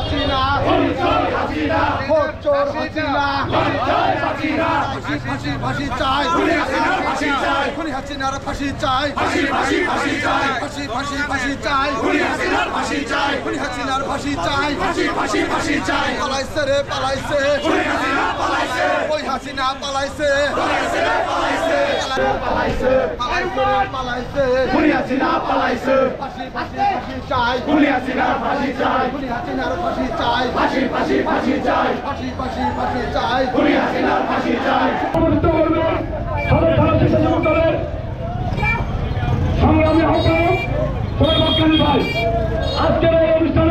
হাসিনা চোর হাসিনা ফাঁসি ফাঁসি চাই খুনি হাসিনার ফাঁসি চাই ফাঁসি ফাঁসি চাই খুনি হাসিনার ফাঁসি চাই পালাইছে রে পালাইছে ওই হাসিনা পালাইছে পালাইছে খুনি হাসিনা পালাইছে ফাঁসি চাই খুনি হাসিনার ফাঁসি চাই খুনি হাসিনার ফাঁসি চাই ফাঁসি চাই খুনি হাসিনার ফাঁসি চাই সংগ্রামী আহ্বায়ক ভাই আজকের এই অনুষ্ঠানে